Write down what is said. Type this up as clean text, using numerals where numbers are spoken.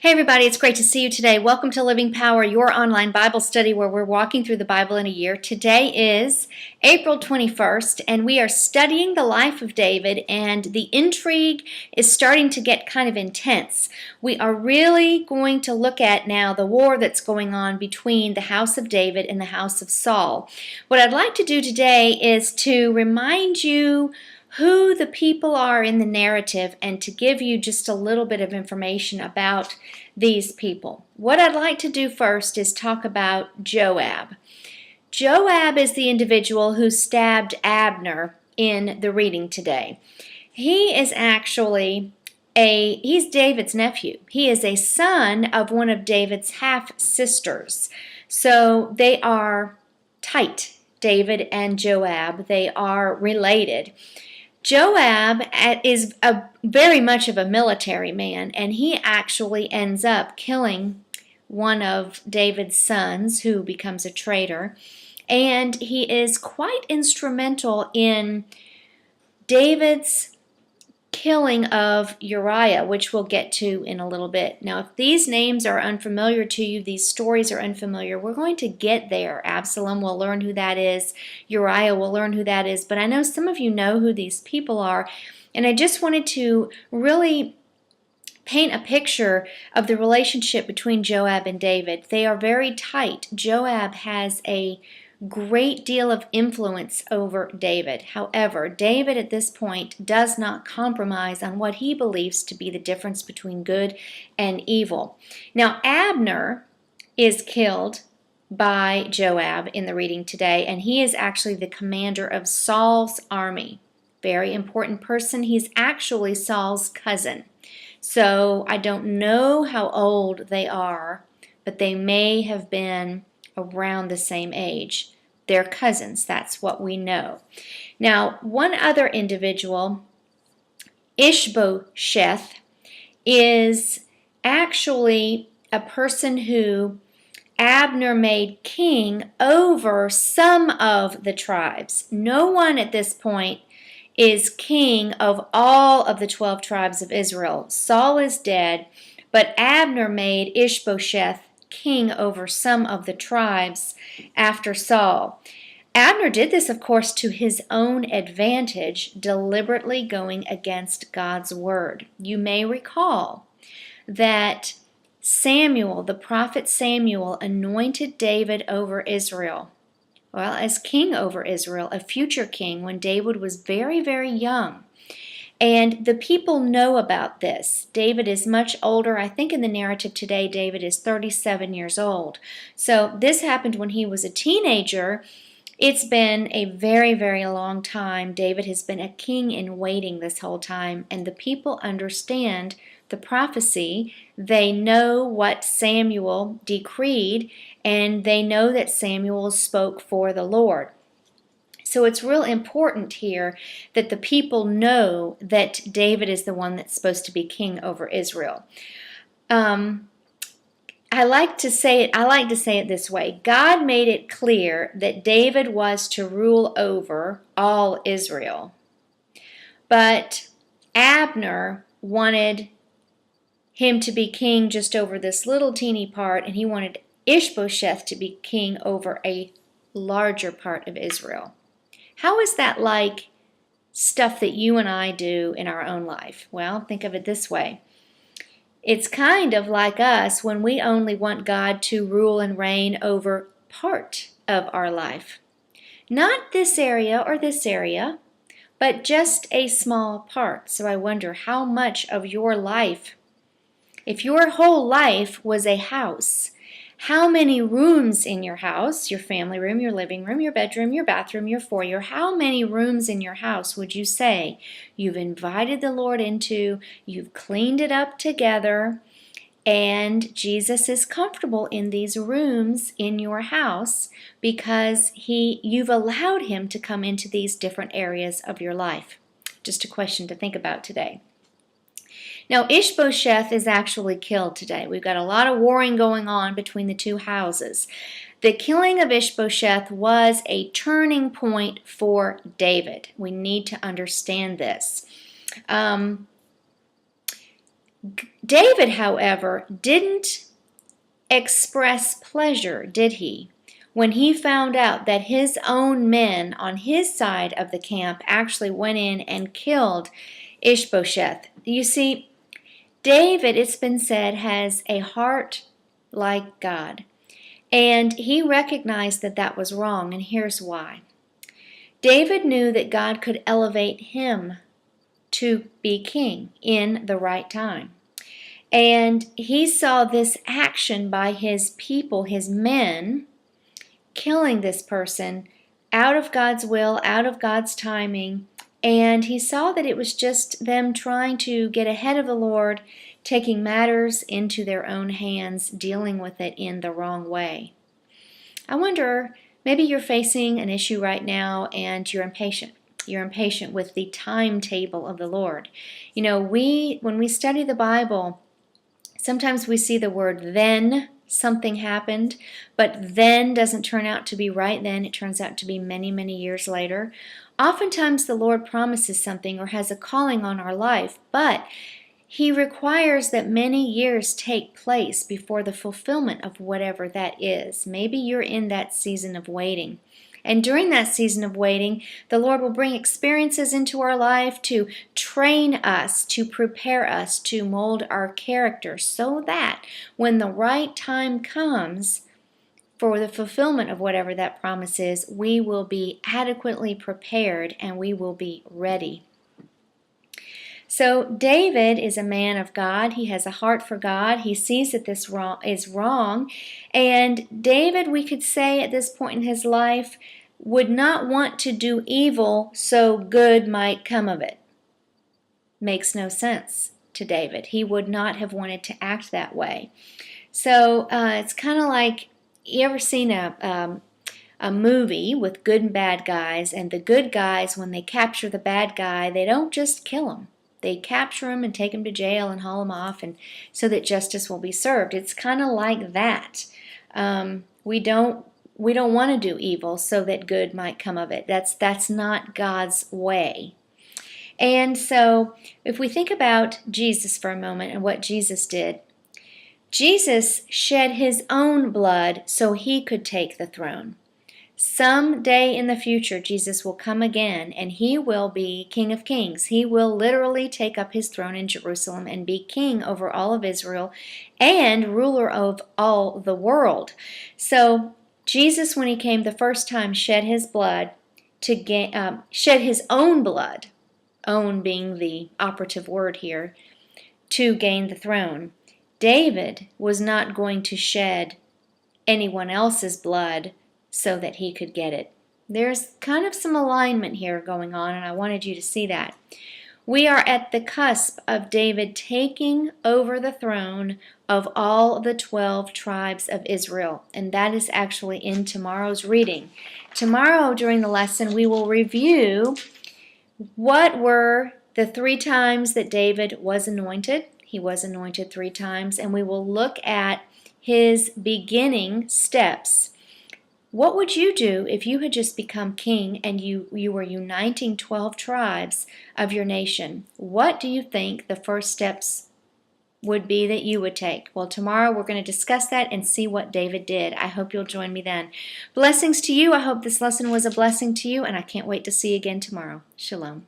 Hey everybody, it's great to see you today. Welcome to Living Power, your online Bible study where we're walking through the Bible in a year. Today is April 21st, and we are studying the life of David, and the intrigue is starting to get kind of intense. We are really going to look at now the war that's going on between the house of David and the house of Saul. What I'd like to do today is to remind you who the people are in the narrative and to give you just a little bit of information about these people. What I'd like to do first is talk about Joab. Joab is the individual who stabbed Abner in the reading today. He is actually he's David's nephew. He is a son of one of David's half-sisters. So they are tight, David and Joab. They are related. Joab is very much of a military man, and he actually ends up killing one of David's sons, who becomes a traitor, and he is quite instrumental in David's killing of Uriah, which we'll get to in a little bit. Now, if these names are unfamiliar to you, these stories are unfamiliar, we're going to get there. Absalom, we'll learn who that is. Uriah, we'll learn who that is. But I know some of you know who these people are, and I just wanted to really paint a picture of the relationship between Joab and David. They are very tight. Joab has a great deal of influence over David. However, David at this point does not compromise on what he believes to be the difference between good and evil. Now, Abner is killed by Joab in the reading today, and he is actually the commander of Saul's army. Very important person. He's actually Saul's cousin. So I don't know how old they are, but they may have been around the same age. They're cousins, that's what we know. Now, one other individual, Ishbosheth, is actually a person who Abner made king over some of the tribes. No one at this point is king of all of the 12 tribes of Israel. Saul is dead, but Abner made Ishbosheth king over some of the tribes after Saul. Abner did this, of course, to his own advantage, deliberately going against God's word. You may recall that Samuel, the prophet Samuel, anointed David over Israel. Well, as king over Israel, a future king, when David was very, very young. And the people know about this. David is much older. I think in the narrative today, David is 37 years old. So this happened when he was a teenager. It's been a very, very long time. David has been a king in waiting this whole time, and the people understand the prophecy. They know what Samuel decreed, and they know that Samuel spoke for the Lord. So it's real important here that the people know that David is the one that's supposed to be king over Israel. I like to say it this way. God made it clear that David was to rule over all Israel. But Abner wanted him to be king just over this little teeny part, and he wanted Ishbosheth to be king over a larger part of Israel. How is that like stuff that you and I do in our own life? Well, think of it this way. It's kind of like us when we only want God to rule and reign over part of our life. Not this area or this area, but just a small part. So I wonder how much of your life, if your whole life was a house, how many rooms in your house, your family room, your living room, your bedroom, your bathroom, your foyer, how many rooms in your house would you say you've invited the Lord into, you've cleaned it up together, and Jesus is comfortable in these rooms in your house because you've allowed him to come into these different areas of your life? Just a question to think about today. Now, Ishbosheth is actually killed today. We've got a lot of warring going on between the two houses. The killing of Ishbosheth was a turning point for David. We need to understand this. David, however, didn't express pleasure, did he, when he found out that his own men on his side of the camp actually went in and killed Ishbosheth. You see, David, it's been said, has a heart like God. And he recognized that that was wrong, and here's why. David knew that God could elevate him to be king in the right time. And he saw this action by his people, his men, killing this person out of God's will, out of God's timing. And he saw that it was just them trying to get ahead of the Lord, taking matters into their own hands, dealing with it in the wrong way. I wonder, maybe you're facing an issue right now and you're impatient. You're impatient with the timetable of the Lord. You know, when we study the Bible, sometimes we see the word then something happened, but then doesn't turn out to be right then. It turns out to be many, many years later. Oftentimes the Lord promises something or has a calling on our life, but He requires that many years take place before the fulfillment of whatever that is. Maybe you're in that season of waiting. And during that season of waiting, the Lord will bring experiences into our life to train us, to prepare us, to mold our character so that when the right time comes for the fulfillment of whatever that promise is, we will be adequately prepared and we will be ready. So David is a man of God. He has a heart for God. He sees that this is wrong. And David, we could say at this point in his life, would not want to do evil so good might come of it. Makes no sense to David. He would not have wanted to act that way. So it's kind of like, you ever seen a movie with good and bad guys, and the good guys, when they capture the bad guy, they don't just kill him. They capture him and take him to jail and haul him off, and so that justice will be served. It's kind of like that. We don't want to do evil so that good might come of it. That's not God's way. And so if we think about Jesus for a moment and what Jesus did, Jesus shed his own blood so he could take the throne. Someday in the future, Jesus will come again, and he will be King of Kings. He will literally take up his throne in Jerusalem and be king over all of Israel and ruler of all the world. So Jesus, when he came the first time, shed his blood shed his own blood, own being the operative word here, to gain the throne. David was not going to shed anyone else's blood so that he could get it. There's kind of some alignment here going on, and I wanted you to see that. We are at the cusp of David taking over the throne of all the 12 tribes of Israel, and that is actually in tomorrow's reading. Tomorrow during the lesson we will review what were the 3 times that David was anointed. He was anointed 3 times, and we will look at his beginning steps. What would you do if you had just become king and you were uniting 12 tribes of your nation? What do you think the first steps would be that you would take? Well, tomorrow we're going to discuss that and see what David did. I hope you'll join me then. Blessings to you. I hope this lesson was a blessing to you, and I can't wait to see you again tomorrow. Shalom.